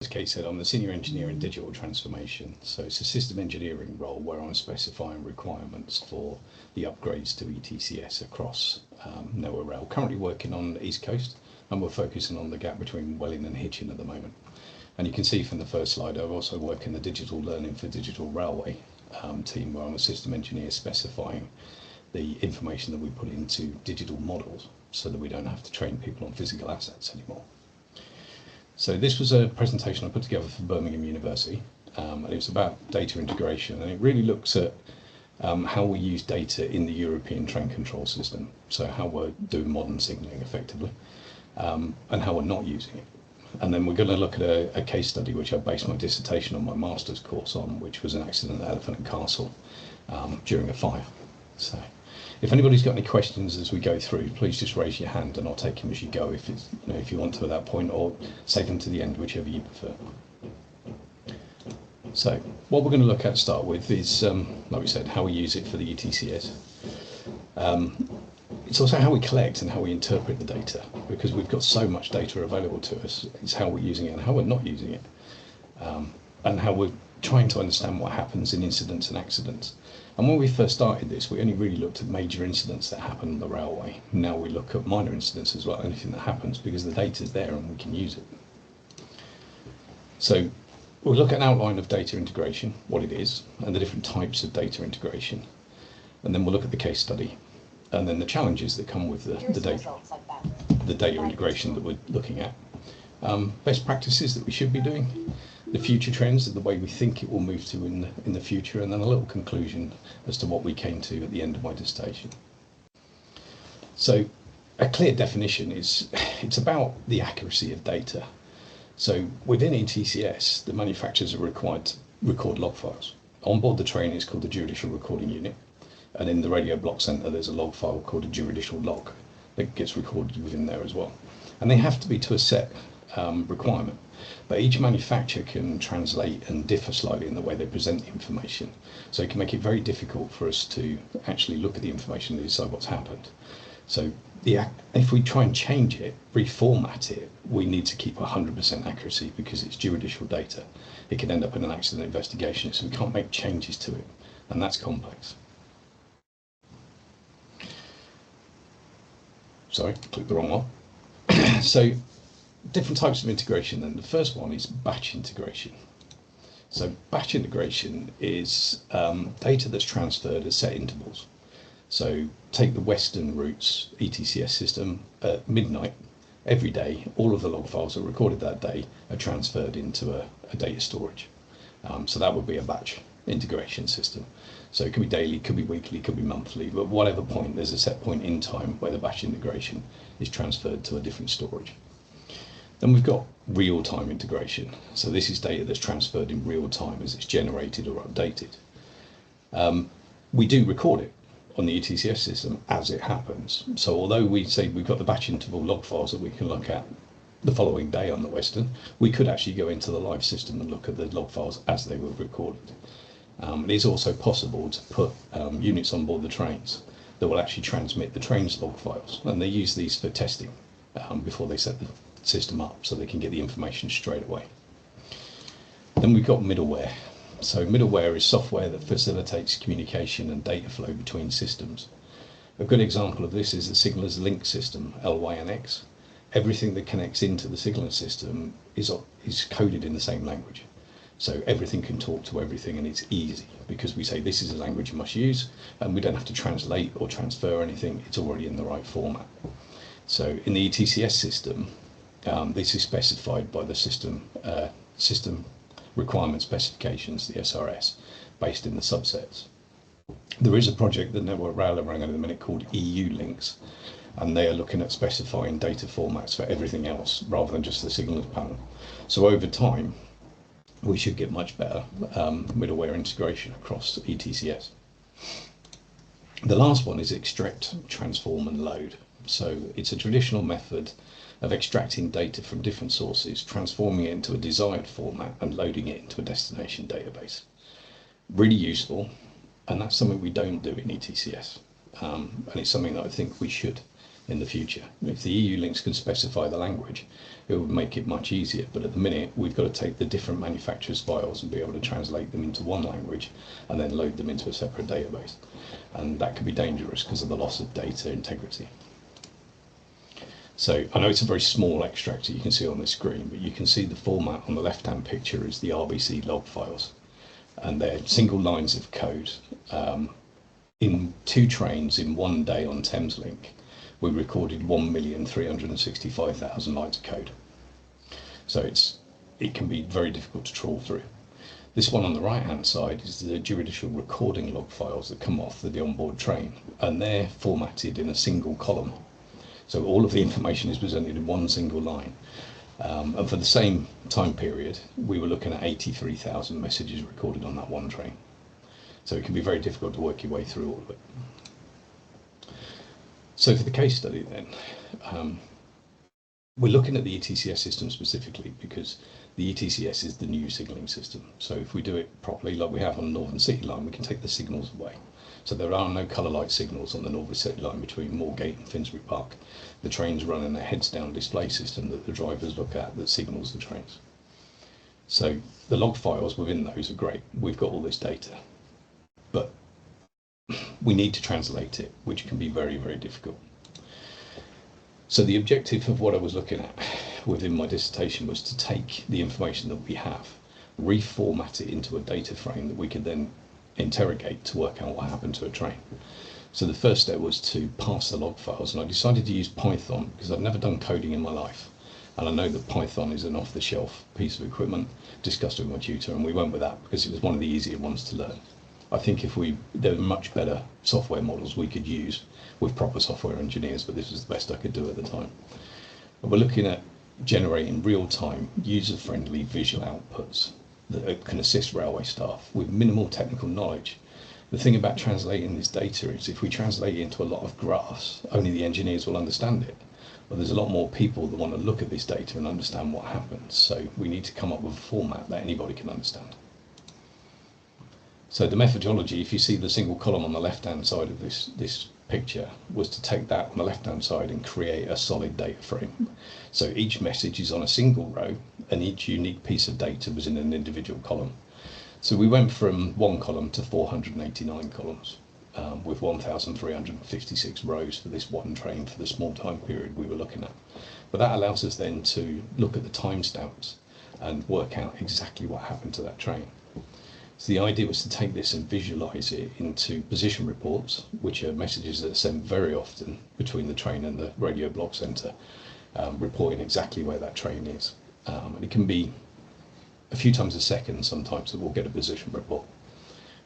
as Kate said, I'm the senior engineer in digital transformation. So it's a system engineering role where I'm specifying requirements for the upgrades to ETCS across Noah Rail. Currently working on the East Coast, and we're focusing on the gap between Welling and Hitchin at the moment. And you can see from the first slide, I also work in the digital learning for digital railway team, where I'm a system engineer specifying the information that we put into digital models so that we don't have to train people on physical assets anymore. So this was a presentation I put together for Birmingham University, and it was about data integration, and it really looks at how we use data in the European train control system, so how we're doing modern signalling effectively, and how we're not using it. And then we're going to look at a case study which I based my dissertation on my master's course on, which was an accident at Elephant and Castle during a fire. So if anybody's got any questions as we go through, please just raise your hand and I'll take them as you go if it's, if you want to at that point, or save them to the end, whichever you prefer. So what we're going to look at to start with is, like we said, how we use it for the ETCS. It's also how we collect and how we interpret the data, because we've got so much data available to us. It's how we're using it and how we're not using it, and how we're trying to understand what happens in incidents and accidents. And when we first started this, we only really looked at major incidents that happen on the railway. Now we look at minor incidents as well, anything that happens, because the data is there and we can use it. So we'll look at an outline of data integration, what it is, and the different types of data integration. And then we'll look at the case study, and then the challenges that come with the data integration that we're looking at. Best practices that we should be doing, the future trends and the way we think it will move to in the future, and then a little conclusion as to what we came to at the end of my dissertation. So a clear definition is, it's about the accuracy of data. So within ETCS, the manufacturers are required to record log files. On board the train, it's called the judicial recording unit, and in the radio block centre there's a log file called a judicial log that gets recorded within there as well. And they have to be to a set requirement, but each manufacturer can translate and differ slightly in the way they present the information, so it can make it very difficult for us to actually look at the information and decide what's happened. So if we try and change it, reformat it, we need to keep 100% accuracy, because it's judicial data. It can end up in an accident investigation, so we can't make changes to it, and that's complex. Sorry, clicked the wrong one. So different types of integration then. The first one is batch integration. So batch integration is data that's transferred at set intervals. So take the Western routes ETCS system at midnight every day. All of the log files that are recorded that day are transferred into a data storage. So that would be a batch integration system. So it could be daily, could be weekly, could be monthly, but whatever point, there's a set point in time where the batch integration is transferred to a different storage. Then we've got real-time integration. So this is data that's transferred in real time as it's generated or updated. We do record it on the ETCS system as it happens. So although we say we've got the batch interval log files that we can look at the following day on the Western, we could actually go into the live system and look at the log files as they were recorded. It is also possible to put units on board the trains that will actually transmit the train's log files, and they use these for testing before they set the system up, so they can get the information straight away. Then we've got middleware. So middleware is software that facilitates communication and data flow between systems. A good example of this is the Signaller's Link system, LYNX. Everything that connects into the Signaller system is coded in the same language. So everything can talk to everything, and it's easy because we say this is a language you must use, and we don't have to translate or transfer anything. It's already in the right format. So in the ETCS system, this is specified by the system requirement specifications, the SRS, based in the subsets. There is a project that Network Rail are running at the minute called EU Links, and they are looking at specifying data formats for everything else rather than just the signals panel. So over time, we should get much better middleware integration across ETCS. The last one is extract, transform and load. So it's a traditional method of extracting data from different sources, transforming it into a desired format and loading it into a destination database. Really useful, and that's something we don't do in ETCS. And it's something that I think we should in the future. If the EU links can specify the language, it would make it much easier. But at the minute, we've got to take the different manufacturers' files and be able to translate them into one language and then load them into a separate database. And that could be dangerous because of the loss of data integrity. So I know it's a very small extract that you can see on the screen, but you can see the format on the left-hand picture is the RBC log files. And they're single lines of code. In 2 trains in 1 day on Thameslink, we recorded 1,365,000 lines of code. So it can be very difficult to trawl through. This one on the right hand side is the judicial recording log files that come off the onboard train, and they're formatted in a single column. So all of the information is presented in one single line. And for the same time period, we were looking at 83,000 messages recorded on that one train. So it can be very difficult to work your way through all of it. So for the case study then, we're looking at the ETCS system specifically because the ETCS is the new signalling system. So if we do it properly, like we have on the Northern City Line, we can take the signals away. So there are no colour light signals on the Northern City Line between Moorgate and Finsbury Park. The trains run in a heads down display system that the drivers look at that signals the trains. So the log files within those are great. We've got all this data, but we need to translate it, which can be very, very difficult. So the objective of what I was looking at within my dissertation was to take the information that we have, reformat it into a data frame that we could then interrogate to work out what happened to a train. So the first step was to parse the log files, and I decided to use Python because I'd never done coding in my life. And I know that Python is an off-the-shelf piece of equipment, discussed with my tutor, and we went with that because it was one of the easier ones to learn. I think there are much better software models we could use with proper software engineers, but this was the best I could do at the time. And we're looking at generating real-time, user-friendly visual outputs that can assist railway staff with minimal technical knowledge. The thing about translating this data is if we translate it into a lot of graphs, only the engineers will understand it. But there's a lot more people that want to look at this data and understand what happens. So we need to come up with a format that anybody can understand. So the methodology, if you see the single column on the left-hand side of this picture, was to take that on the left-hand side and create a solid data frame. So each message is on a single row, and each unique piece of data was in an individual column. So we went from 1 column to 489 columns, with 1,356 rows for this one train for the small time period we were looking at. But that allows us then to look at the timestamps and work out exactly what happened to that train. So the idea was to take this and visualize it into position reports, which are messages that are sent very often between the train and the radio block centre, reporting exactly where that train is. And it can be a few times a second sometimes that we'll get a position report.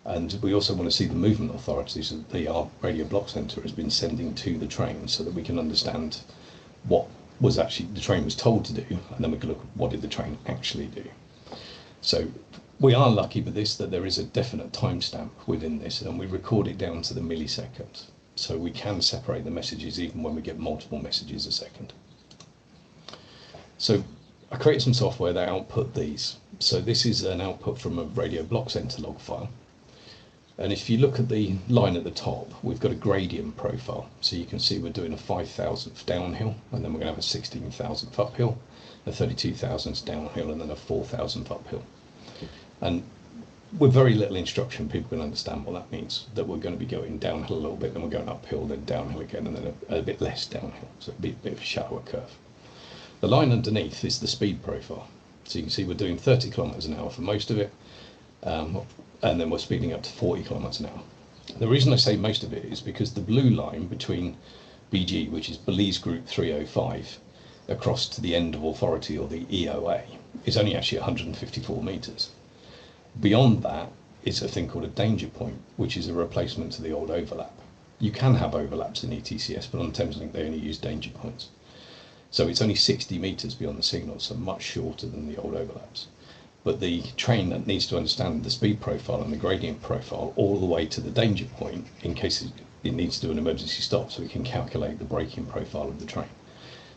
And we also want to see the movement authorities that our radio block centre has been sending to the train so that we can understand what was actually the train was told to do, and then we can look at what did the train actually do. So we are lucky with this that there is a definite timestamp within this, and we record it down to the millisecond. So we can separate the messages even when we get multiple messages a second. So I created some software that output these. So this is an output from a radio block centre log file. And if you look at the line at the top, we've got a gradient profile. So you can see we're doing a 5,000th downhill, and then we're going to have a 16,000th uphill, a 32,000th downhill, and then a 4,000th uphill. And with very little instruction, people can understand what that means, that we're going to be going downhill a little bit, then we're going uphill, then downhill again, and then a bit less downhill. So it'll be a bit of a shallower curve. The line underneath is the speed profile. So you can see we're doing 30 kilometers an hour for most of it, and then we're speeding up to 40 kilometers an hour. The reason I say most of it is because the blue line between BG, which is Belize Group 305, across to the end of authority, or the EOA, is only actually 154 meters. Beyond that is a thing called a danger point, which is a replacement to the old overlap. You can have overlaps in ETCS, but on Thameslink they only use danger points. So it's only 60 meters beyond the signal, so much shorter than the old overlaps. But the train that needs to understand the speed profile and the gradient profile all the way to the danger point in case it needs to do an emergency stop, so it can calculate the braking profile of the train.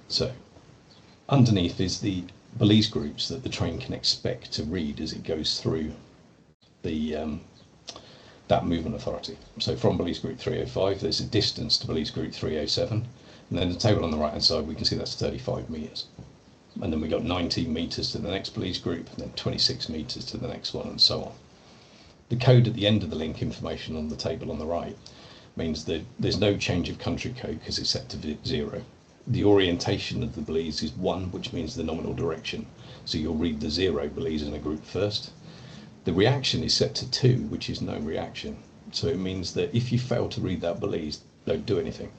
So underneath is the Belize groups that the train can expect to read as it goes through the that movement authority. So from Belize Group 305, there's a distance to Belize Group 307. And then the table on the right hand side, we can see that's 35 metres. And then we got 19 metres to the next police group, and then 26 metres to the next one, and so on. The code at the end of the link information on the table on the right means that there's no change of country code because it's set to 0. The orientation of the belize is 1, which means the nominal direction. So you'll read the 0 belize in a group first. The reaction is set to 2, which is no reaction. So it means that if you fail to read that belize, don't do anything,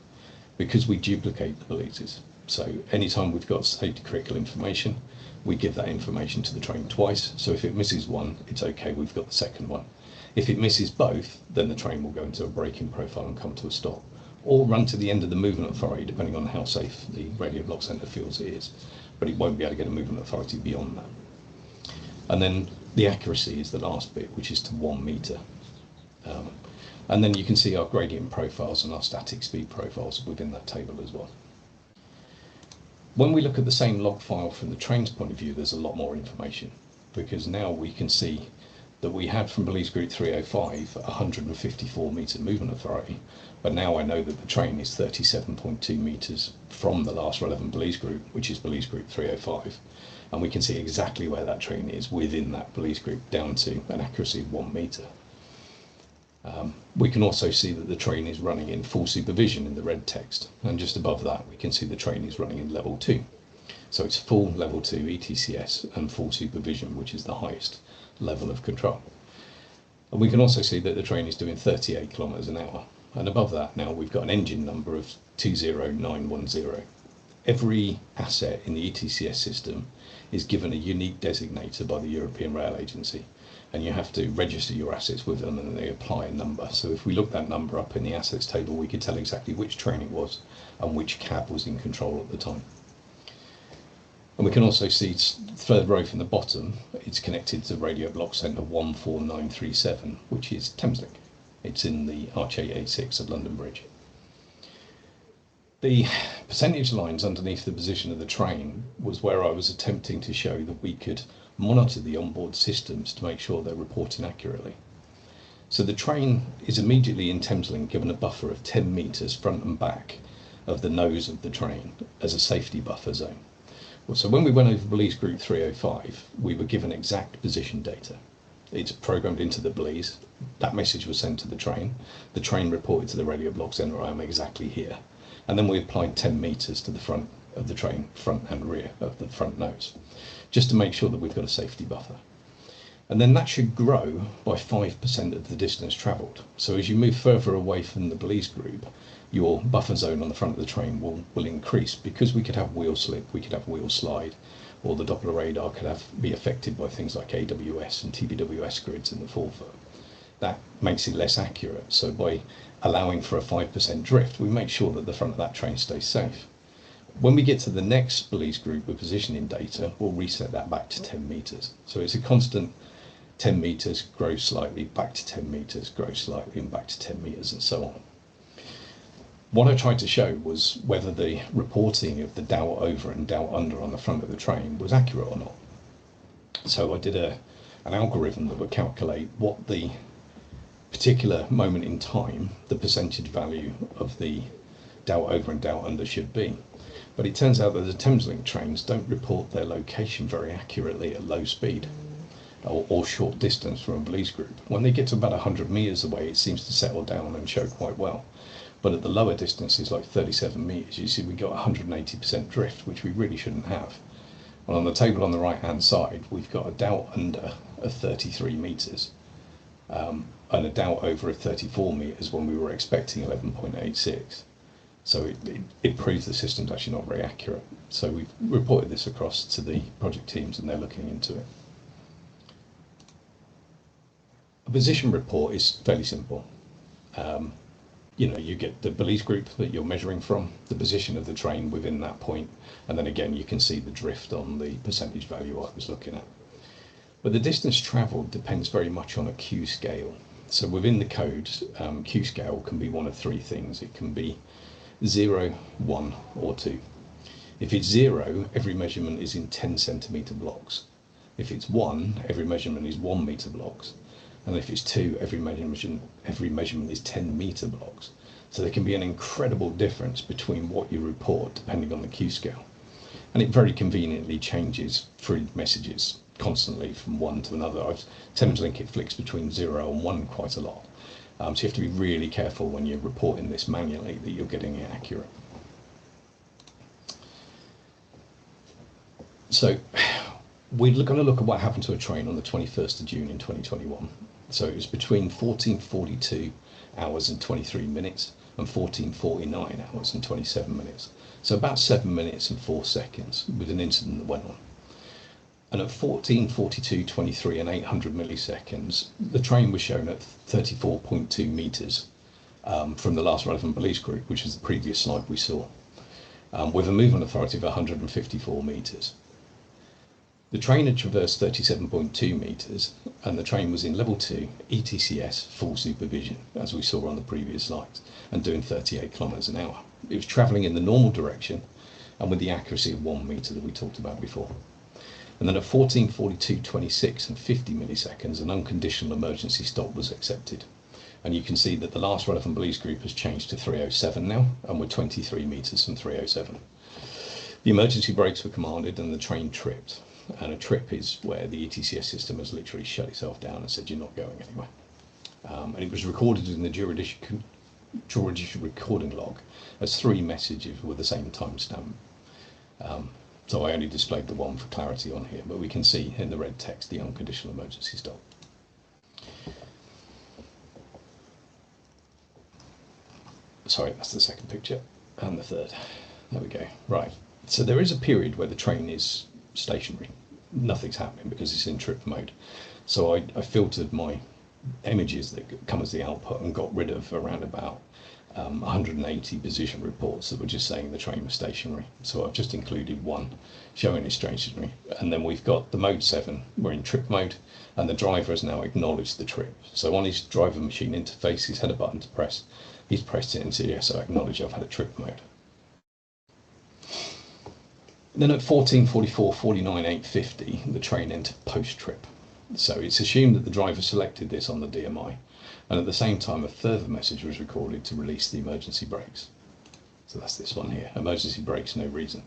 because we duplicate the belize's. So anytime we've got safety critical information, we give that information to the train twice. So if it misses one, it's okay, we've got the second one. If it misses both, then the train will go into a braking profile and come to a stop, or run to the end of the movement authority, depending on how safe the radio block centre feels it is. But it won't be able to get a movement authority beyond that. And then the accuracy is the last bit, which is to 1 metre. And then you can see our gradient profiles and our static speed profiles within that table as well. When we look at the same log file from the train's point of view, there's a lot more information, because now we can see that we had from Belize Group 305 154 metre movement authority, but now I know that the train is 37.2 metres from the last relevant Belize Group, which is Belize Group 305, and we can see exactly where that train is within that Belize Group down to an accuracy of 1 metre. We can also see that the train is running in full supervision in the red text, and just above that we can see the train is running in level 2. So it's full level 2 ETCS and full supervision, which is the highest level of control. And we can also see that the train is doing 38 kilometres an hour, and above that now we've got an engine number of 20910. Every asset in the ETCS system is given a unique designator by the European Rail Agency, and you have to register your assets with them, and they apply a number. So if we look that number up in the assets table, we could tell exactly which train it was and which cab was in control at the time. And we can also see third row from the bottom, it's connected to radio block centre 14937, which is Thameslink. It's in the Arch 886 at London Bridge. The percentage lines underneath the position of the train was where I was attempting to show that we could monitor the onboard systems to make sure they're reporting accurately. So the train is immediately in Thameslink given a buffer of 10 metres front and back of the nose of the train as a safety buffer zone. So when we went over Belize Group 305, we were given exact position data. It's programmed into the Belize, that message was sent to the train reported to the radio block centre, I am exactly here. And then we applied 10 metres to the front of the train, front and rear of the front nose, just to make sure that we've got a safety buffer. And then that should grow by 5% of the distance travelled. So as you move further away from the Belize group, your buffer zone on the front of the train will increase, because we could have wheel slip, we could have wheel slide, or the Doppler radar could be affected by things like AWS and TBWS grids in the forefoot. That makes it less accurate. So by allowing for a 5% drift, we make sure that the front of that train stays safe. When we get to the next Belize group with positioning data, we'll reset that back to 10 metres. So it's a constant 10 metres, grows slightly, back to 10 metres, grows slightly, and back to 10 metres, and so on. What I tried to show was whether the reporting of the dowel over and dowel under on the front of the train was accurate or not. So I did an algorithm that would calculate what the particular moment in time, the percentage value of the dowel over and dowel under should be. But it turns out that the Thameslink trains don't report their location very accurately at low speed or short distance from a Belize group. When they get to about 100 metres away, it seems to settle down and show quite well. But at the lower distances, like 37 metres, you see we got 180% drift, which we really shouldn't have. And on the table on the right hand side, we've got a dowel under of 33 metres and a dowel over of 34 metres when we were expecting 11.86. So it proves the system's actually not very accurate. So we've reported this across to the project teams, and they're looking into it. A position report is fairly simple. You get the Belize group that you're measuring from, the position of the train within that point, and then again you can see the drift on the percentage value I was looking at. But the distance travelled depends very much on a Q scale. So within the code, Q scale can be one of three things. It can be 0, 1 or 2. If it's 0, every measurement is in 10 centimetre blocks. If it's 1, every measurement is 1 metre blocks. And if it's 2, every measurement is 10 metre blocks. So there can be an incredible difference between what you report depending on the Q scale. And it very conveniently changes through messages constantly from one to another. Thameslink, it flicks between 0 and 1 quite a lot. So you have to be really careful when you're reporting this manually that you're getting it accurate. So we're going to look at what happened to a train on the 21st of June in 2021. So it was between 14:42 hours and 23 minutes and 14:49 hours and 27 minutes. So about 7 minutes and 4 seconds with an incident that went on. And at 14:42:23 and 800 milliseconds, the train was shown at 34.2 meters from the last relevant police group, which was the previous slide we saw, with a movement authority of 154 meters. The train had traversed 37.2 metres and the train was in level 2 ETCS full supervision, as we saw on the previous slides, and doing 38 kilometres an hour. It was travelling in the normal direction and with the accuracy of 1 metre that we talked about before. And then at 14:42:26 and 50 milliseconds, an unconditional emergency stop was accepted. And you can see that the last relevant police group has changed to 307 now, and we're 23 metres from 307. The emergency brakes were commanded and the train tripped. And a trip is where the ETCS system has literally shut itself down and said you're not going anywhere. And it was recorded in the judicial recording log as 3 messages with the same timestamp. So I only displayed the one for clarity on here, but we can see in the red text the unconditional emergency stop. Sorry, that's the second picture, and the third. There we go. Right. So there is a period where the train is stationary. Nothing's happening because it's in trip mode. So I filtered my images that come as the output and got rid of around about 180 position reports that were just saying the train was stationary. So I've just included one showing it's stationary. And then we've got the mode 7, we're in trip mode, and the driver has now acknowledged the trip. So on his driver machine interface, he's had a button to press. He's pressed it and said, yes, I acknowledge I've had a trip mode. Then at 14:44:49 850, the train entered post-trip. So it's assumed that the driver selected this on the DMI, and at the same time a further message was recorded to release the emergency brakes. So that's this one here, emergency brakes, no reason.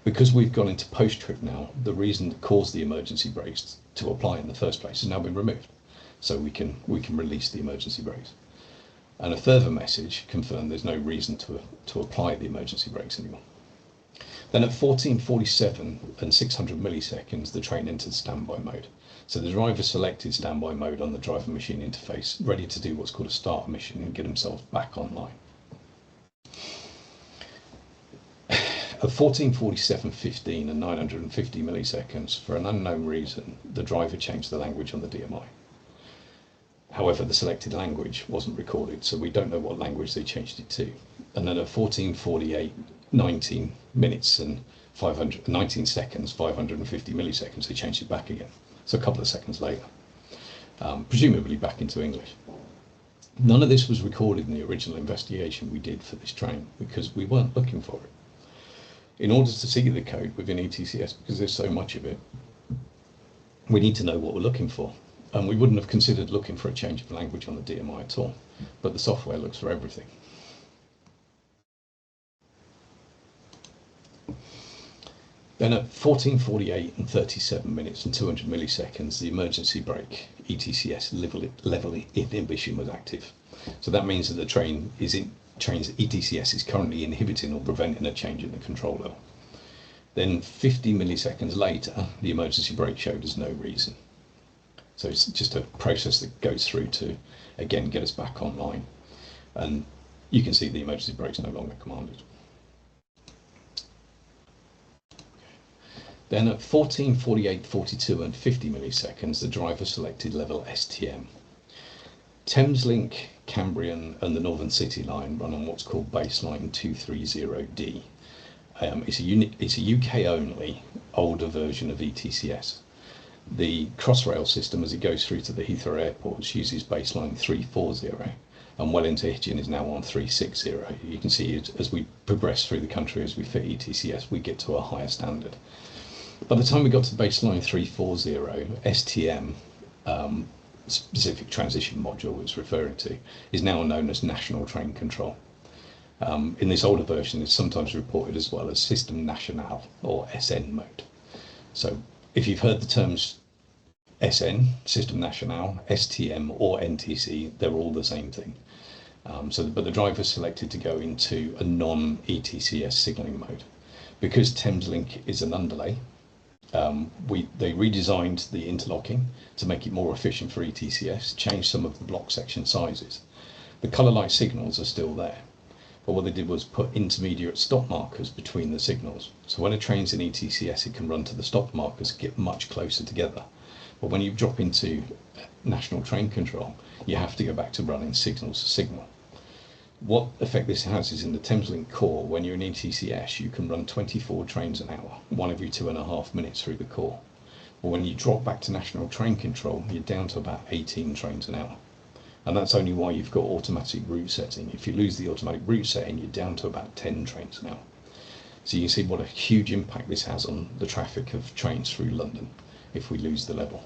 Because we've gone into post-trip now, the reason that caused the emergency brakes to apply in the first place has now been removed. So we can release the emergency brakes. And a further message confirmed there's no reason to apply the emergency brakes anymore. Then at 14:47 and 600 milliseconds, the train entered standby mode. So the driver selected standby mode on the driver machine interface, ready to do what's called a start mission and get himself back online. At 14:47:15 and 950 milliseconds, for an unknown reason, the driver changed the language on the DMI. However, the selected language wasn't recorded, so we don't know what language they changed it to. And then at 14:48, 19 minutes and 19 seconds, 550 milliseconds, they changed it back again. So a couple of seconds later, presumably back into English. None of this was recorded in the original investigation we did for this train because we weren't looking for it. In order to see the code within ETCS, because there's so much of it, we need to know what we're looking for. And we wouldn't have considered looking for a change of language on the DMI at all, but the software looks for everything. Then at 14:48 and 37 minutes and 200 milliseconds, the emergency brake ETCS level inhibition was active. So that means that the train's ETCS is currently inhibiting or preventing a change in the control level. Then 50 milliseconds later, the emergency brake showed us no reason. So it's just a process that goes through to, again, get us back online. And you can see the emergency brake's no longer commanded. Then at 14:48, 42 and 50 milliseconds, the driver selected level STM. Thameslink, Cambrian and the Northern City line run on what's called baseline 230D. It's a UK only older version of ETCS. The Crossrail system, as it goes through to the Heathrow airports, uses baseline 340, and Wellington Hitchin is now on 360. You can see as we progress through the country, as we fit ETCS, we get to a higher standard. By the time we got to baseline 340, STM, specific transition module it's referring to, is now known as National Train Control. In this older version, it's sometimes reported as well as System National or SN mode. So if you've heard the terms SN, System National, STM or NTC, they're all the same thing. But the driver selected to go into a non-ETCS signalling mode. Because Thameslink is an underlay, they redesigned the interlocking to make it more efficient for ETCS, changed some of the block section sizes. The colour light signals are still there, but what they did was put intermediate stop markers between the signals. So when a train's in ETCS, it can run to the stop markers, get much closer together. But when you drop into national train control, you have to go back to running signal to signal. What effect this has is in the Thameslink core, when you're in ETCS, you can run 24 trains an hour, one every 2.5 minutes through the core. But when you drop back to national train control, you're down to about 18 trains an hour. And that's only why you've got automatic route setting. If you lose the automatic route setting, you're down to about 10 trains an hour. So you can see what a huge impact this has on the traffic of trains through London if we lose the level.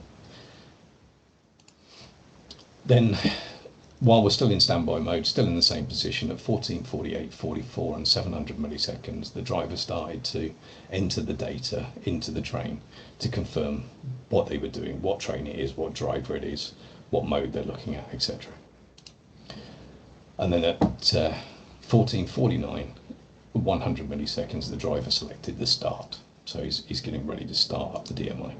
Then, while we're still in standby mode, still in the same position at 14, 48, 44 and 700 milliseconds, the driver started to enter the data into the train to confirm what they were doing, what train it is, what driver it is, what mode they're looking at, etc. And then at 14:49, 100 milliseconds, the driver selected the start. So he's getting ready to start up the DMI.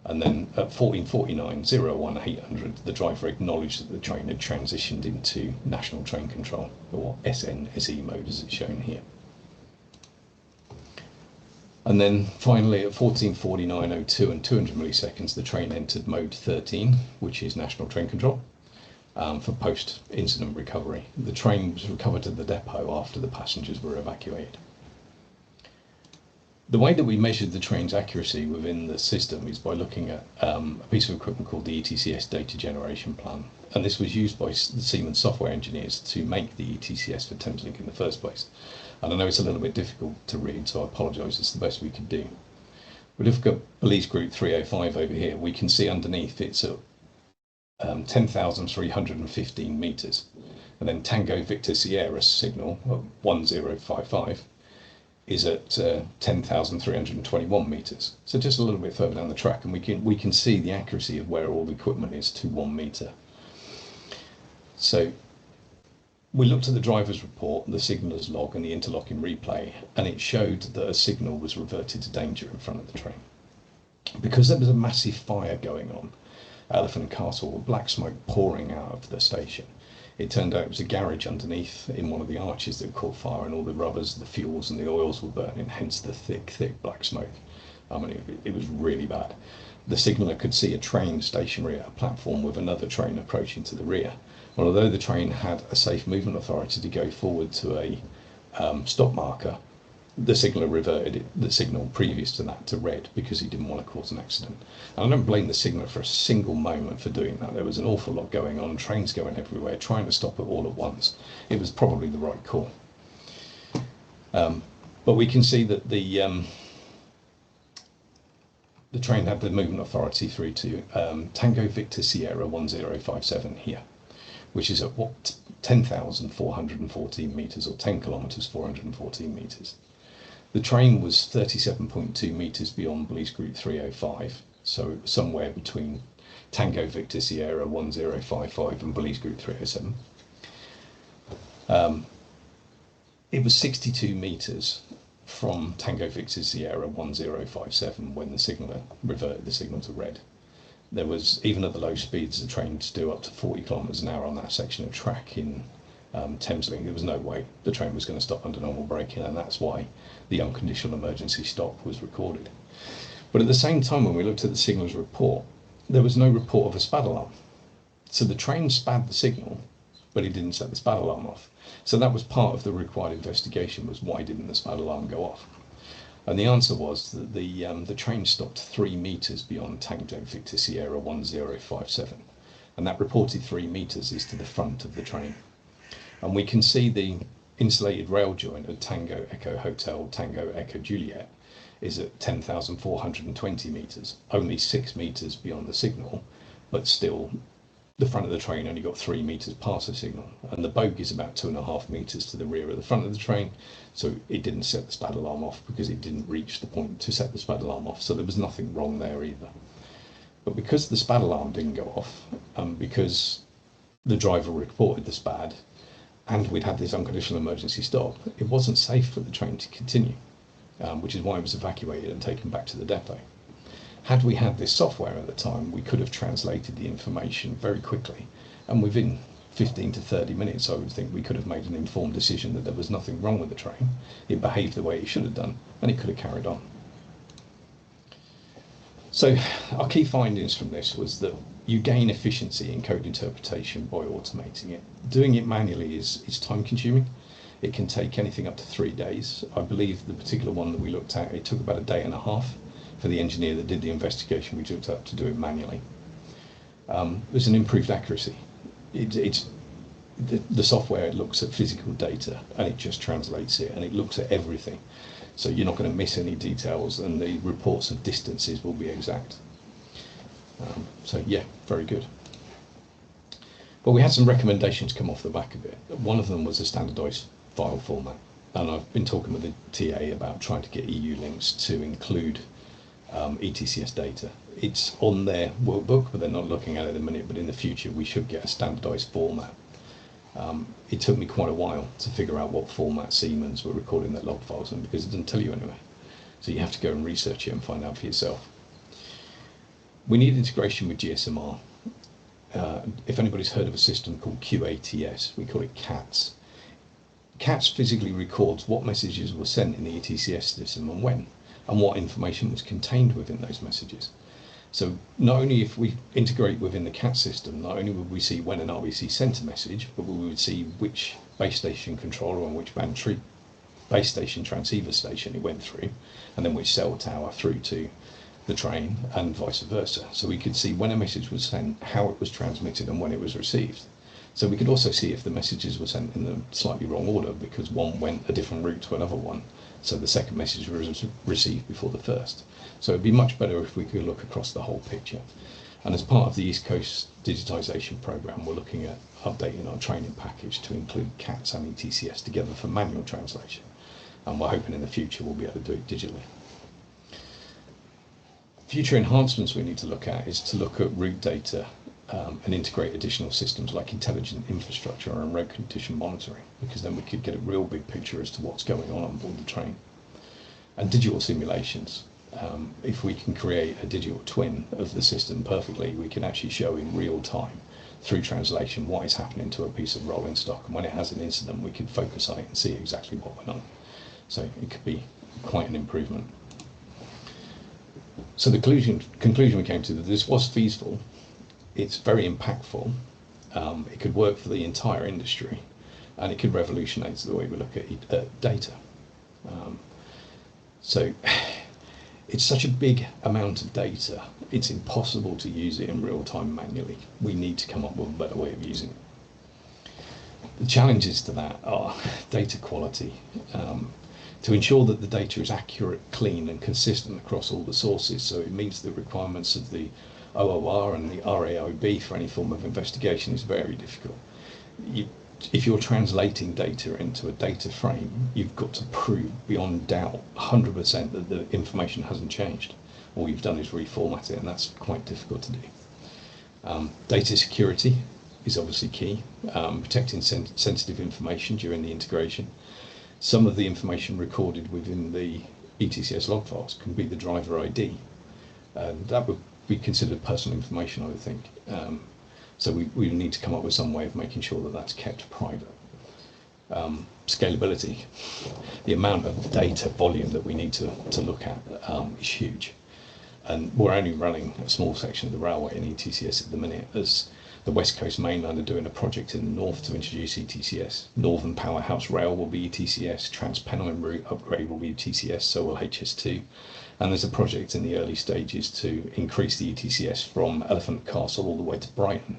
And then at 14:49, 01:800, the driver acknowledged that the train had transitioned into national train control, or SNSE mode as it's shown here. And then finally at 14:49:02 and 200 milliseconds, the train entered mode 13, which is national train control, for post-incident recovery. The train was recovered to the depot after the passengers were evacuated. The way that we measured the train's accuracy within the system is by looking at a piece of equipment called the ETCS data generation plan. And this was used by the Siemens software engineers to make the ETCS for Thameslink in the first place. And I know it's a little bit difficult to read, so I apologise, it's the best we could do. We look at Belize Group 305 over here, we can see underneath it's at 10,315 metres. And then Tango Victor Sierra signal, 1055, is at 10,321 metres. So just a little bit further down the track, and we can see the accuracy of where all the equipment is to 1 metre. So we looked at the driver's report, the signaller's log and the interlocking replay, and it showed that a signal was reverted to danger in front of the train. Because there was a massive fire going on, Elephant and Castle, with black smoke pouring out of the station, it turned out it was a garage underneath in one of the arches that caught fire, and all the rubbers, the fuels and the oils were burning, hence the thick black smoke. I mean, it was really bad. The signaller could see a train stationary at a platform with another train approaching to the rear. Well, although the train had a safe movement authority to go forward to a stop marker, the signaller reverted the signal previous to that to red because he didn't want to cause an accident. And I don't blame the signaller for a single moment for doing that. There was an awful lot going on, trains going everywhere, trying to stop it all at once. It was probably the right call. But we can see that the train had the movement authority through to Tango Victor Sierra 1057 here, which is at 10,414 metres, or 10 kilometres 414 metres. The train was 37.2 metres beyond Belize Group 305, so somewhere between Tango Victor Sierra 1055 and Belize Group 307. It was 62 metres from Tango Victor Sierra 1057 when the signaller reverted the signal to red. There was, even at the low speeds, the trains do up to 40 kilometres an hour on that section of track in Thameslink. There was no way the train was going to stop under normal braking, and that's why the unconditional emergency stop was recorded. But at the same time, when we looked at the signal's report, there was no report of a SPAD alarm. So the train spad the signal, but it didn't set the SPAD alarm off. So that was part of the required investigation, was why didn't the SPAD alarm go off? And the answer was that the train stopped 3 metres beyond Tango Victor Sierra 1057, and that reported 3 metres is to the front of the train. And we can see the insulated rail joint at Tango Echo Hotel Tango Echo Juliet is at 10,420 metres, only 6 metres beyond the signal, but still the front of the train only got 3 meters past the signal, and the bogue is about 2.5 meters to the rear of the front of the train, so it didn't set the SPAD alarm off because it didn't reach the point to set the SPAD alarm off. So there was nothing wrong there either. But because the SPAD alarm didn't go off, because the driver reported the SPAD, and we'd had this unconditional emergency stop, it wasn't safe for the train to continue, which is why it was evacuated and taken back to the depot. Had we had this software at the time, we could have translated the information very quickly, and within 15 to 30 minutes, I would think we could have made an informed decision that there was nothing wrong with the train. It behaved the way it should have done, and it could have carried on. So our key findings from this was that you gain efficiency in code interpretation by automating it. Doing it manually is time consuming. It can take anything up to 3 days. I believe the particular one that we looked at, it took about a day and a half for the engineer that did the investigation we took up to do it manually. There's an improved accuracy. The software looks at physical data and it just translates it, and it looks at everything. So you're not going to miss any details, and the reports of distances will be exact. So yeah, very good. But we had some recommendations come off the back of it. One of them was a standardised file format, and I've been talking with the TA about trying to get EU links to include ETCS data. It's on their workbook, but they're not looking at it at the minute, but in the future we should get a standardised format. It took me quite a while to figure out what format Siemens were recording their log files in, because it doesn't tell you anyway. So you have to go and research it and find out for yourself. We need integration with GSMR. If anybody's heard of a system called QATS, we call it CATS. CATS physically records what messages were sent in the ETCS system and when, and what information was contained within those messages. So not only if we integrate within the CAT system, not only would we see when an RBC sent a message, but we would see which base station controller and which base station transceiver station it went through, and then which cell tower through to the train, and vice versa. So we could see when a message was sent, how it was transmitted, and when it was received. So we could also see if the messages were sent in the slightly wrong order, because one went a different route to another one. So the second message was received before the first. So it'd be much better if we could look across the whole picture. And as part of the East Coast digitisation programme, we're looking at updating our training package to include CATS and ETCS together for manual translation. And we're hoping in the future we'll be able to do it digitally. Future enhancements we need to look at is to look at route data and integrate additional systems like intelligent infrastructure and road condition monitoring, because then we could get a real big picture as to what's going on board the train. And digital simulations. If we can create a digital twin of the system perfectly, we can actually show in real time through translation what is happening to a piece of rolling stock, and when it has an incident we can focus on it and see exactly what went on. So it could be quite an improvement. So the conclusion we came to, that this was feasible, it's very impactful, it could work for the entire industry, and it could revolutionise the way we look at data. So it's such a big amount of data, it's impossible to use it in real time manually. We need to come up with a better way of using it. The challenges to that are data quality. To ensure that the data is accurate, clean and consistent across all the sources, so it meets the requirements of the OOR and the RAIB for any form of investigation, is very difficult. If you're translating data into a data frame, you've got to prove beyond doubt 100% that the information hasn't changed. All you've done is reformat it, and that's quite difficult to do. Data security is obviously key, protecting sensitive information during the integration. Some of the information recorded within the ETCS log files can be the driver ID. That would be considered personal information, I would think. So we need to come up with some way of making sure that that's kept private. Scalability. The amount of data volume that we need to look at is huge. And we're only running a small section of the railway in ETCS at the minute, as the West Coast mainland are doing a project in the north to introduce ETCS. Northern Powerhouse Rail will be ETCS, Trans-Pennine Route upgrade will be ETCS, so will HS2. And there's a project in the early stages to increase the ETCS from Elephant Castle all the way to Brighton.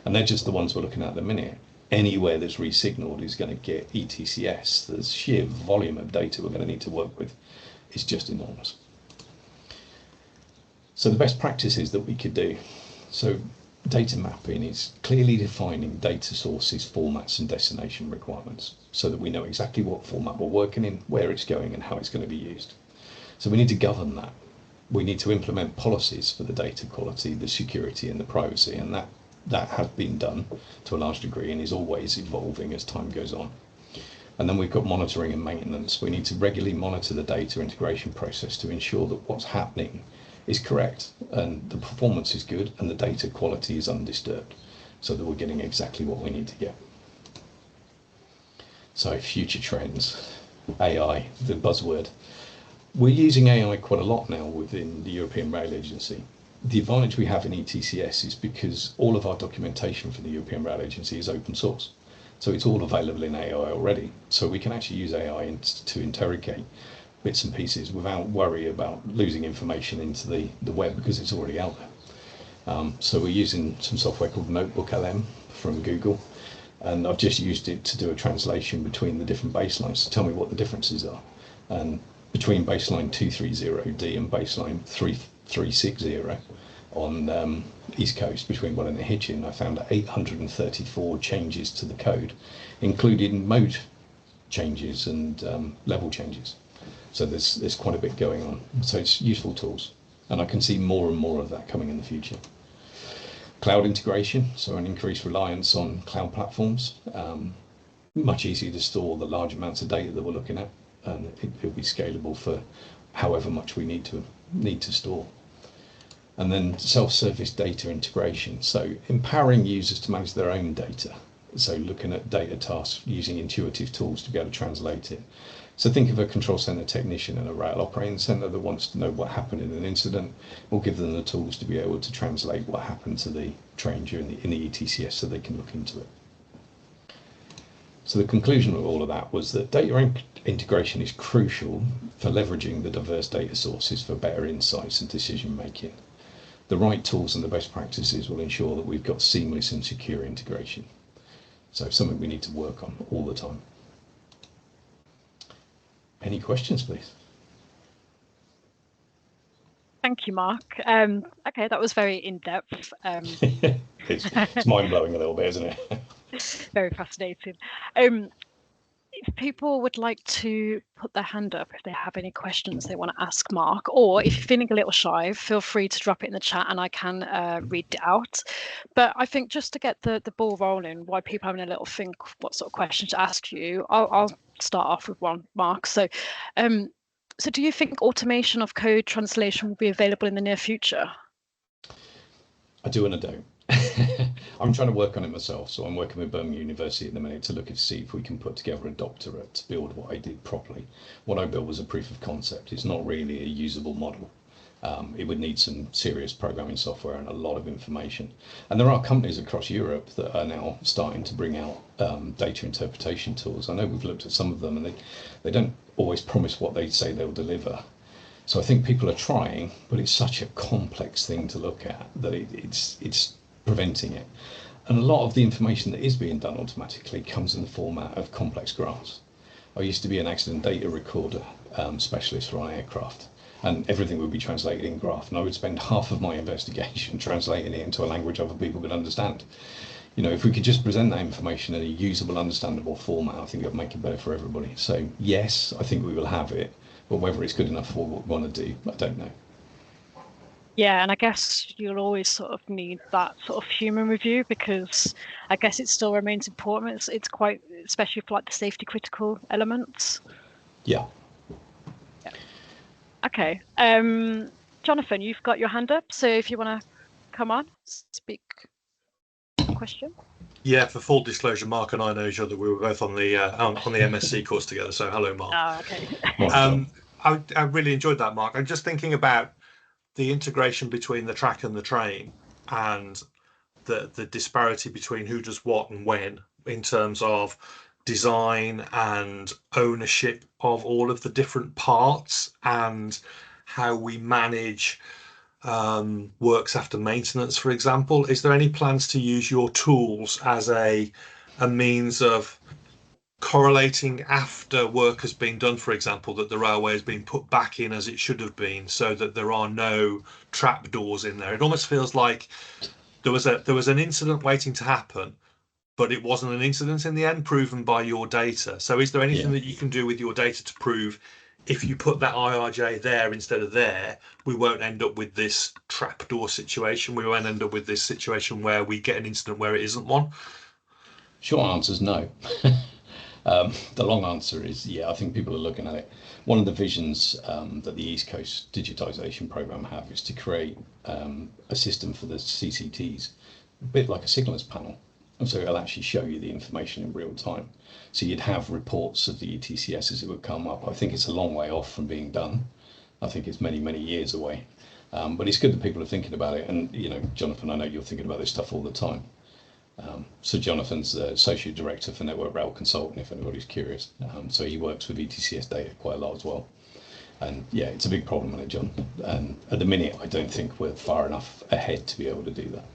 And they're just the ones we're looking at the minute. Anywhere that's re-signalled is going to get ETCS. The sheer volume of data we're going to need to work with is just enormous. So the best practices that we could do. So data mapping is clearly defining data sources, formats and destination requirements so that we know exactly what format we're working in, where it's going and how it's going to be used. So we need to govern that. We need to implement policies for the data quality, the security and the privacy, and that has been done to a large degree and is always evolving as time goes on. And then we've got monitoring and maintenance. We need to regularly monitor the data integration process to ensure that what's happening is correct and the performance is good and the data quality is undisturbed so that we're getting exactly what we need to get. So future trends, AI, the buzzword. We're using AI quite a lot now within the European Rail Agency. The advantage we have in ETCS is because all of our documentation for the European Rail Agency is open source. So it's all available in AI already. So we can actually use AI to interrogate bits and pieces without worry about losing information into the web because it's already out there. So we're using some software called Notebook LM from Google, and I've just used it to do a translation between the different baselines to tell me what the differences are. And between baseline 230D and baseline 3360 on East Coast between Welling and Hitchin, I found 834 changes to the code, including mode changes and level changes. So there's quite a bit going on. So it's useful tools, and I can see more and more of that coming in the future. Cloud integration, so an increased reliance on cloud platforms. Much easier to store the large amounts of data that we're looking at, and it'll be scalable for however much we need to store. And then self-service data integration, so empowering users to manage their own data. So looking at data tasks using intuitive tools to be able to translate it. So think of a control center technician in a rail operating center that wants to know what happened in an incident. We'll give them the tools to be able to translate what happened to the train during in the ETCS so they can look into it. So the conclusion of all of that was that data integration is crucial for leveraging the diverse data sources for better insights and decision making. The right tools and the best practices will ensure that we've got seamless and secure integration. So something we need to work on all the time. Any questions, please? Thank you, Mark. Okay, that was very in-depth. It's mind-blowing a little bit, isn't it? Very fascinating. If people would like to put their hand up if they have any questions they want to ask Mark, or if you're feeling a little shy, feel free to drop it in the chat and I can read it out. But I think just to get the ball rolling, while people are having a little think what sort of questions to ask you, I'll start off with one, Mark. So do you think automation of code translation will be available in the near future? I do and I don't. I'm trying to work on it myself, so I'm working with Birmingham University at the minute to look and see if we can put together a doctorate to build what I did properly. What I built was a proof of concept. It's not really a usable model. It would need some serious programming software and a lot of information. And there are companies across Europe that are now starting to bring out data interpretation tools. I know we've looked at some of them and they don't always promise what they say they'll deliver. So I think people are trying, but it's such a complex thing to look at that it's preventing it. And a lot of the information that is being done automatically comes in the format of complex graphs. I used to be an accident data recorder specialist for an aircraft, and everything would be translated in graph, and I would spend half of my investigation translating it into a language other people could understand. You know, if we could just present that information in a usable, understandable format, I think it would make it better for everybody. So yes, I think we will have it, but whether it's good enough for what we want to do, I don't know. Yeah, and I guess you'll always sort of need that sort of human review because I guess it still remains important. It's quite, especially for like the safety critical elements. Yeah. Okay. Jonathan, you've got your hand up, so if you want to come on, speak question. Yeah, for full disclosure, Mark and I know each other. We were both on the MSc course together. So hello, Mark. Oh, okay. I really enjoyed that, Mark. I'm just thinking about the integration between the track and the train and the disparity between who does what and when in terms of design and ownership of all of the different parts and how we manage works after maintenance, for example. Is there any plans to use your tools as a means of correlating after work has been done, for example, that the railway has been put back in as it should have been so that there are no trap doors in there? It almost feels like there was an incident waiting to happen, but it wasn't an incident in the end, proven by your data. So is there anything that you can do with your data to prove if you put that IRJ there instead of there, we won't end up with this trapdoor situation? We won't end up with this situation where we get an incident where it isn't one? Short answer is no. The long answer is yeah, I think people are looking at it. One of the visions that the East Coast Digitisation Programme have is to create a system for the CCTs, a bit like a signals panel. And so it'll actually show you the information in real time. So you'd have reports of the ETCS as it would come up. I think it's a long way off from being done. I think it's many, many years away. But it's good that people are thinking about it. And, you know, Jonathan, I know you're thinking about this stuff all the time. So Jonathan's the Associate Director for Network Rail Consultant, if anybody's curious. So he works with ETCS data quite a lot as well. And yeah, it's a big problem in it, John. And at the minute, I don't think we're far enough ahead to be able to do that.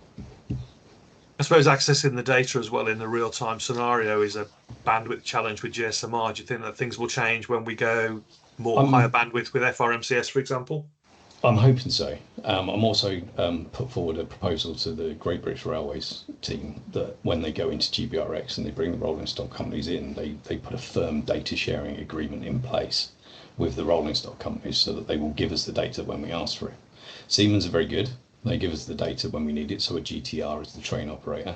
I suppose accessing the data as well in the real-time scenario is a bandwidth challenge with GSMR. Do you think that things will change when we go more higher bandwidth with FRMCS, for example? I'm hoping so. I'm also put forward a proposal to the Great British Railways team that when they go into GBRX and they bring the rolling stock companies in, they put a firm data sharing agreement in place with the rolling stock companies so that they will give us the data when we ask for it. Siemens are very good. They give us the data when we need it, so a GTR is the train operator.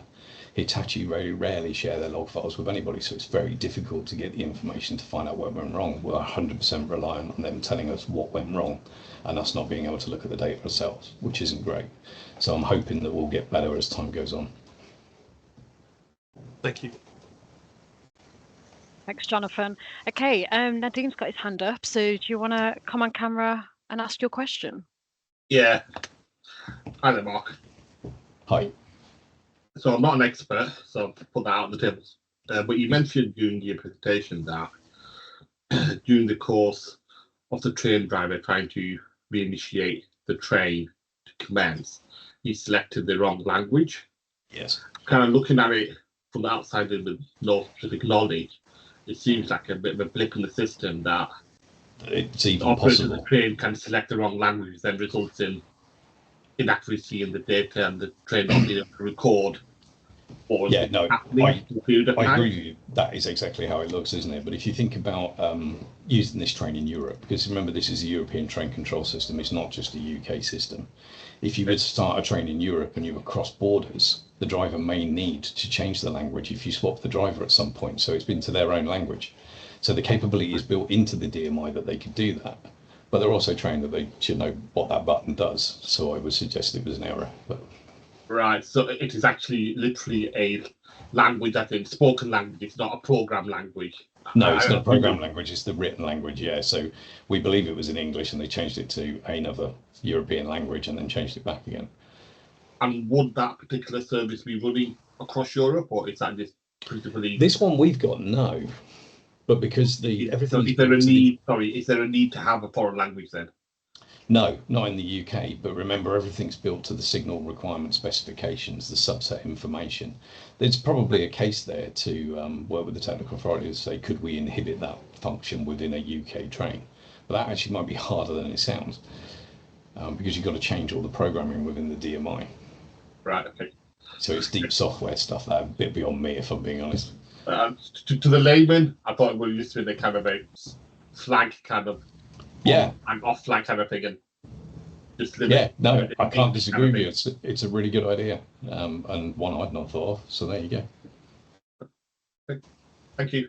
Hitachi very rarely share their log files with anybody, so it's very difficult to get the information to find out what went wrong. We're 100% reliant on them telling us what went wrong and us not being able to look at the data ourselves, which isn't great. So I'm hoping that we'll get better as time goes on. Thank you. Thanks, Jonathan. Okay, Nadim's got his hand up, so do you want to come on camera and ask your question? Yeah. Hi there, Mark. Hi. So I'm not an expert, so I'll put that out on the table. But you mentioned during your presentation that during the course of the train driver trying to reinitiate the train to commence, he selected the wrong language. Yes. Kind of looking at it from the outside of the no specific knowledge, it seems like a bit of a blip in the system that it's even the operator of possible. the train can select the wrong language, then results in inaccuracy in the data and the train not being able to record. Or yeah, no, I agree with you. That is exactly how it looks, isn't it? But if you think about using this train in Europe, because remember this is a European train control system, it's not just a UK system. If you were to start a train in Europe and you were cross borders, the driver may need to change the language if you swap the driver at some point, so it's been to their own language. So the capability is built into the DMI that they could do that. But they're also trained that they should know what that button does. So I would suggest it was an error. But right, so it is actually literally a language, I think, spoken language. It's not a program language. No, it's not a program language. It's the written language. Yeah. So we believe it was in English, and they changed it to another European language, and then changed it back again. And would that particular service be running across Europe, or is that just principally this one we've got? No. But because everything. So is there a need? Is there a need to have a foreign language then? No, not in the UK. But remember, everything's built to the signal requirement specifications, the subset information. There's probably a case there to work with the technical authority to say, could we inhibit that function within a UK train? But that actually might be harder than it sounds, because you've got to change all the programming within the DMI. Right. Okay. So it's deep software stuff that a bit beyond me, if I'm being honest. To the layman, I thought it was used to be the kind of a flag kind of and off flag kind of thing, and just limit. Yeah, no, I can't disagree with you. It's a really good idea, and one I'd not thought of. So there you go. Thank you.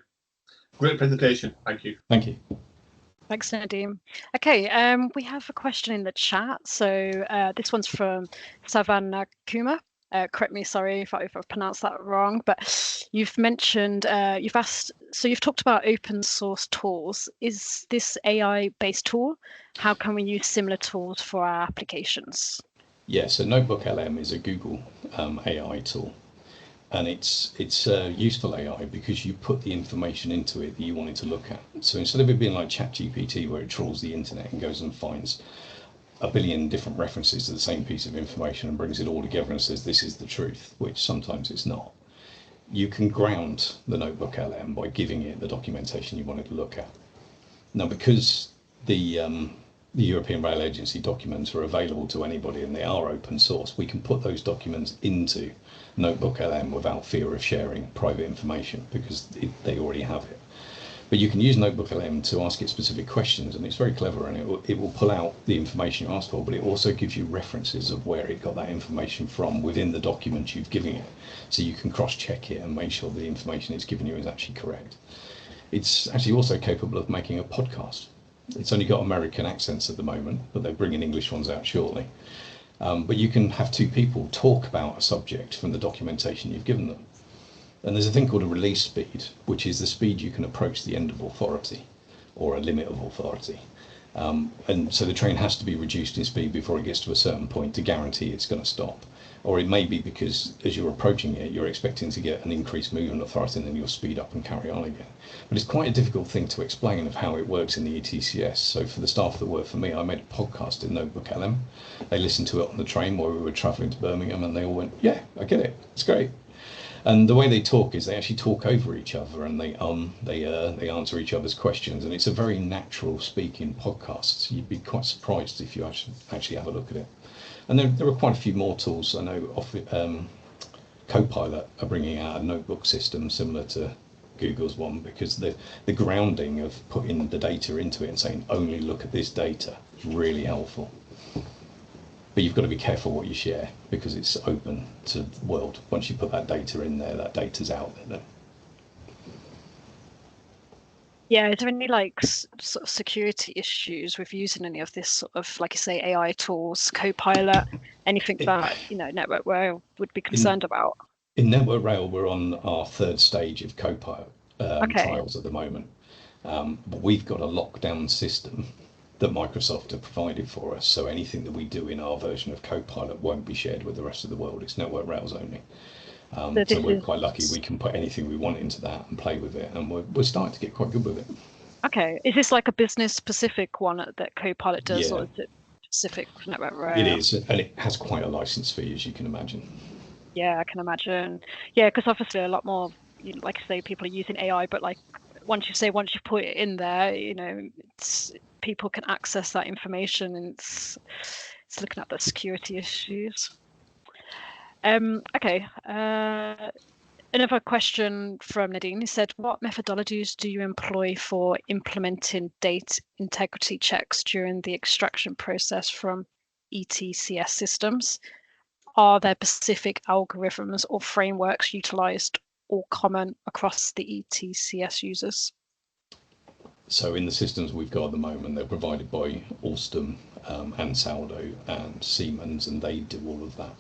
Great presentation. Thank you. Thank you. Thanks, Nadeem. Okay, we have a question in the chat. So this one's from Savannah Kuma. Correct me, sorry if I've pronounced that wrong, but you've mentioned, you've talked about open source tools. Is this AI-based tool? How can we use similar tools for our applications? Yeah, so Notebook LM is a Google AI tool, and it's useful AI because you put the information into it that you want it to look at. So instead of it being like ChatGPT where it trawls the internet and goes and finds a billion different references to the same piece of information and brings it all together and says this is the truth, which sometimes it's not. You can ground the Notebook LM by giving it the documentation you want it to look at. Now, because the the European Rail Agency documents are available to anybody and they are open source, we can put those documents into Notebook LM without fear of sharing private information because they already have it. But you can use Notebook LM to ask it specific questions, and it's very clever, and it will pull out the information you asked for, but it also gives you references of where it got that information from within the document you've given it. So you can cross-check it and make sure the information it's given you is actually correct. It's actually also capable of making a podcast. It's only got American accents at the moment, but they're bringing English ones out shortly. But you can have two people talk about a subject from the documentation you've given them. And there's a thing called a release speed, which is the speed you can approach the end of authority or a limit of authority. And so the train has to be reduced in speed before it gets to a certain point to guarantee it's going to stop. Or it may be because as you're approaching it, you're expecting to get an increased movement authority and then you'll speed up and carry on again. But it's quite a difficult thing to explain of how it works in the ETCS. So for the staff that work for me, I made a podcast in Notebook LM. They listened to it on the train while we were travelling to Birmingham and they all went, yeah, I get it, it's great. And the way they talk is they actually talk over each other and they answer each other's questions, and it's a very natural speaking podcast. So you'd be quite surprised if you actually have a look at it. And there are quite a few more tools. I know Copilot are bringing out a notebook system similar to Google's one, because the grounding of putting the data into it and saying only look at this data is really helpful. But you've got to be careful what you share because it's open to the world. Once you put that data in there, that data's out there then. Yeah, is there any like sort of security issues with using any of this sort of, like you say, AI tools, Copilot, anything that, you know, Network Rail would be concerned about? In Network Rail, we're on our third stage of Copilot trials at the moment. But we've got a lockdown system that Microsoft have provided for us. So anything that we do in our version of Copilot won't be shared with the rest of the world. It's Network Rails only. So we're quite lucky. We can put anything we want into that and play with it. And we're starting to get quite good with it. Okay. Is this like a business specific one that Copilot does, or is it specific for Network Rail? It is. And it has quite a license fee, as you can imagine. Yeah, I can imagine. Yeah, because obviously a lot more, you know, like I say, people are using AI, but like once you put it in there, you know, people can access that information, and it's looking at the security issues. Okay. Another question from Nadine. He said, what methodologies do you employ for implementing data integrity checks during the extraction process from ETCS systems? Are there specific algorithms or frameworks utilized or common across the ETCS users? So in the systems we've got at the moment, they're provided by Alstom, Ansaldo and Siemens, and they do all of that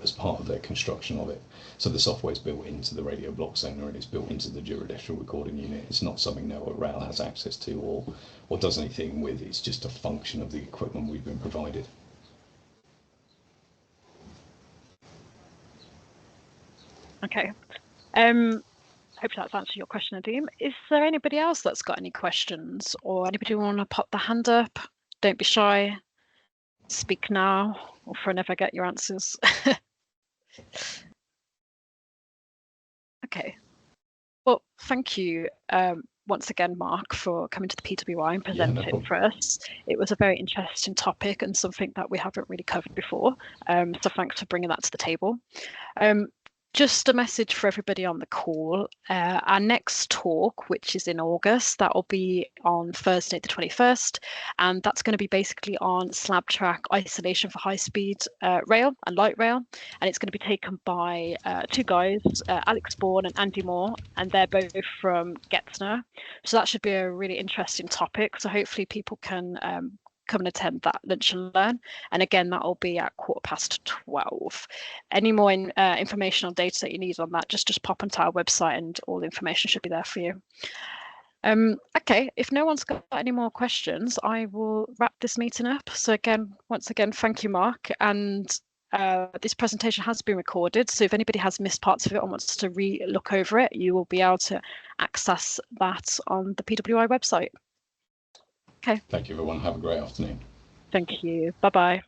as part of their construction of it. So the software is built into the radio block center and it's built into the geodesical recording unit. It's not something Network Rail has access to or does anything with. It's just a function of the equipment we've been provided. Okay. Hope that's answered your question, Nadeem. Is there anybody else that's got any questions, or anybody want to pop their hand up? Don't be shy. Speak now, or forever get your answers. Okay. Well, thank you once again, Mark, for coming to the PWI and presenting for us. It was a very interesting topic and something that we haven't really covered before. So thanks for bringing that to the table. Just a message for everybody on the call. Our next talk, which is in August, that will be on Thursday the 21st, and that's going to be basically on slab track isolation for high-speed rail and light rail, and it's going to be taken by two guys, Alex Bourne and Andy Moore, and they're both from Getzner. So that should be a really interesting topic. So hopefully people can come and attend that lunch and learn, and again that will be at 12:15. Any more information on data that you need on that, just pop onto our website and all the information should be there for you. Okay, if no one's got any more questions, I will wrap this meeting up. So again, once again, thank you, Mark, and this presentation has been recorded, so if anybody has missed parts of it and wants to re-look over it, you will be able to access that on the PWI website. Okay. Thank you, everyone. Have a great afternoon. Thank you. Bye-bye.